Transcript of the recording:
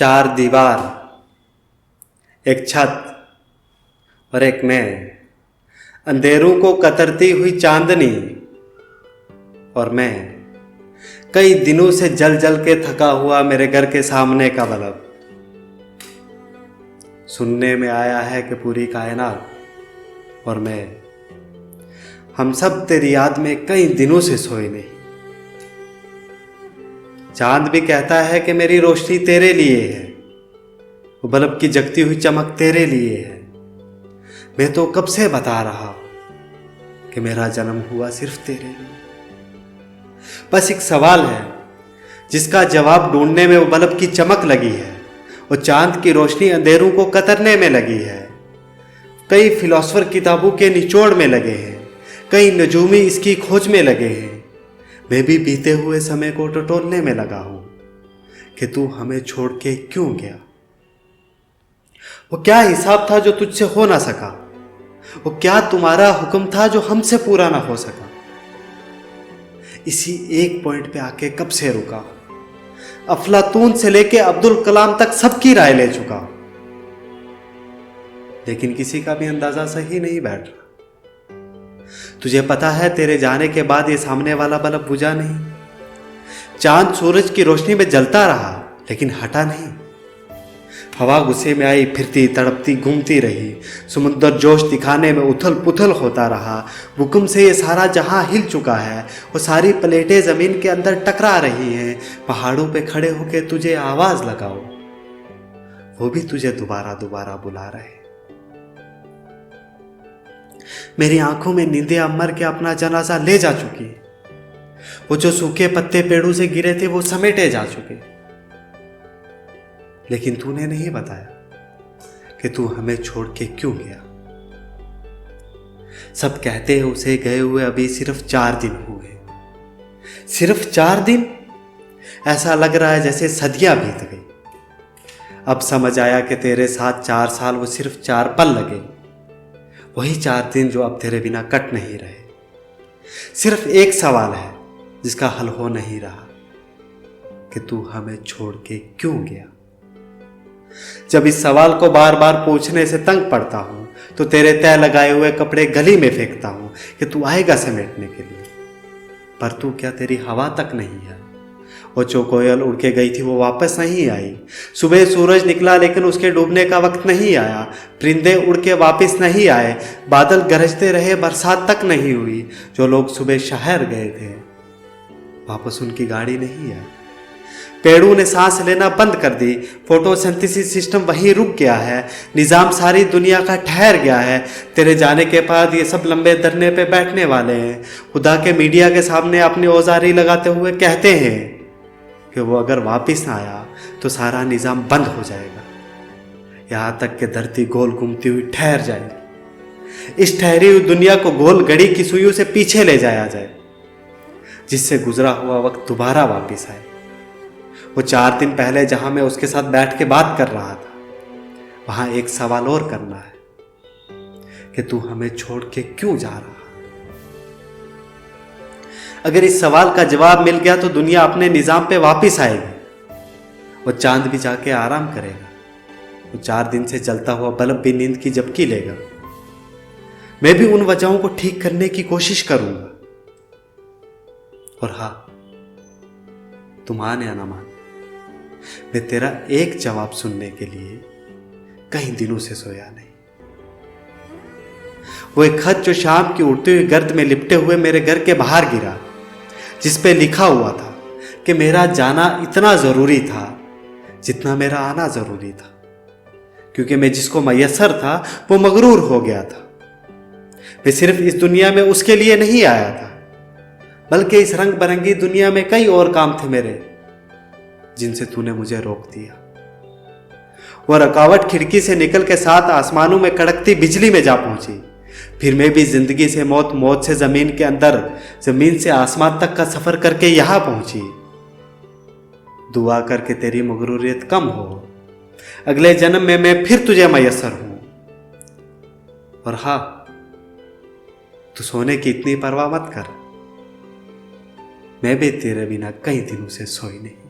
चार दीवार, एक छत और एक मैं, अंधेरों को कतरती हुई चांदनी। और मैं कई दिनों से जल जल के थका हुआ मेरे घर के सामने का बल्ब। सुनने में आया है कि पूरी कायनात और मैं, हम सब तेरी याद में कई दिनों से सोए नहीं। चांद भी कहता है कि मेरी रोशनी तेरे लिए है, वो बल्ब की जगती हुई चमक तेरे लिए है। मैं तो कब से बता रहा कि मेरा जन्म हुआ सिर्फ तेरे लिए। बस एक सवाल है जिसका जवाब ढूंढने में वो बल्ब की चमक लगी है, वो चांद की रोशनी अंधेरों को कतरने में लगी है। कई फिलोसफर किताबों के निचोड़ में लगे हैं, कई नजूमी इसकी खोज में लगे हैं। मैं भी बीते हुए समय को टटोलने में लगा हूं कि तू हमें छोड़ के क्यों गया। वो क्या हिसाब था जो तुझसे हो ना सका, वो क्या तुम्हारा हुक्म था जो हमसे पूरा ना हो सका। इसी एक पॉइंट पे आके कब से रुका, अफलातून से लेके अब्दुल कलाम तक सबकी राय ले चुका, लेकिन किसी का भी अंदाजा सही नहीं बैठ रहा। तुझे पता है तेरे जाने के बाद ये सामने वाला बल्ब बुझा नहीं। चांद सूरज की रोशनी में जलता रहा लेकिन हटा नहीं। हवा गुस्से में आई, फिरती तड़पती घूमती रही। समुद्र जोश दिखाने में उथल पुथल होता रहा। भूकंप से ये सारा जहां हिल चुका है, वो सारी प्लेटें जमीन के अंदर टकरा रही हैं। पहाड़ों पे खड़े होके तुझे आवाज लगाओ, वो भी तुझे दोबारा दोबारा बुला रहे। मेरी आंखों में नींदें अब मर के अपना जनाजा ले जा चुकी। वो जो सूखे पत्ते पेड़ों से गिरे थे वो समेटे जा चुके। लेकिन तूने नहीं बताया कि तू हमें छोड़ के क्यों गया। सब कहते हैं उसे गए हुए अभी सिर्फ 4 दिन हुए। सिर्फ 4 दिन? ऐसा लग रहा है जैसे सदियां बीत गई। अब समझ आया कि तेरे साथ 4 साल वो सिर्फ 4 पल लगे, वही 4 दिन जो अब तेरे बिना कट नहीं रहे। सिर्फ एक सवाल है जिसका हल हो नहीं रहा कि तू हमें छोड़ के क्यों गया। जब इस सवाल को बार बार पूछने से तंग पड़ता हूं तो तेरे तय लगाए हुए कपड़े गली में फेंकता हूं कि तू आएगा समेटने के लिए। पर तू क्या, तेरी हवा तक नहीं है। वो जो कोयल उड़ के गई थी वो वापस नहीं आई। सुबह सूरज निकला लेकिन उसके डूबने का वक्त नहीं आया। परिंदे उड़ के वापस नहीं आए। बादल गरजते रहे, बरसात तक नहीं हुई। जो लोग सुबह शहर गए थे वापस उनकी गाड़ी नहीं आई। पेड़ों ने सांस लेना बंद कर दी। फोटोसिंथेसिस सिस्टम वहीं रुक गया है। निजाम सारी दुनिया का ठहर गया है। तेरे जाने के बाद ये सब लंबे धरने पे बैठने वाले हैं। खुदा के मीडिया के सामने अपनी औजारी लगाते हुए कहते हैं कि वो अगर वापस ना आया तो सारा निजाम बंद हो जाएगा। यहां तक कि धरती गोल घूमती हुई ठहर जाएगी। इस ठहरी हुई दुनिया को गोल घड़ी की सुइयों से पीछे ले जाया जाए, जिससे गुजरा हुआ वक्त दोबारा वापस आए। वो 4 दिन पहले जहां मैं उसके साथ बैठ के बात कर रहा था, वहां एक सवाल और करना है कि तू हमें छोड़ के क्यों जा रहा। अगर इस सवाल का जवाब मिल गया तो दुनिया अपने निजाम पे वापस आएगी। वो चांद भी जाके आराम करेगा। वो 4 दिन से जलता हुआ बल्ब भी नींद की झपकी लेगा। मैं भी उन वजहों को ठीक करने की कोशिश करूंगा। और हाँ, तू मान या ना मान, मैं तेरा एक जवाब सुनने के लिए कई दिनों से सोया नहीं। वो एक खत जो शाम की उड़ती हुई गर्द में लिपटे हुए मेरे घर के बाहर गिरा, जिस पे लिखा हुआ था कि मेरा जाना इतना जरूरी था जितना मेरा आना जरूरी था, क्योंकि मैं जिसको मयस्सर था वो मगरूर हो गया था। मैं सिर्फ इस दुनिया में उसके लिए नहीं आया था, बल्कि इस रंग बिरंगी दुनिया में कई और काम थे मेरे, जिनसे तूने मुझे रोक दिया। वो रुकावट खिड़की से निकल के 7 आसमानों में कड़कती बिजली में जा पहुंची। फिर मैं भी जिंदगी से मौत, मौत से जमीन के अंदर, जमीन से आसमान तक का सफर करके यहां पहुंची। दुआ करके तेरी मगरूरियत कम हो, अगले जन्म में मैं फिर तुझे मयस्सर हूं। और हां, तू सोने की इतनी परवाह मत कर, मैं भी तेरे बिना कई दिनों से सोई नहीं।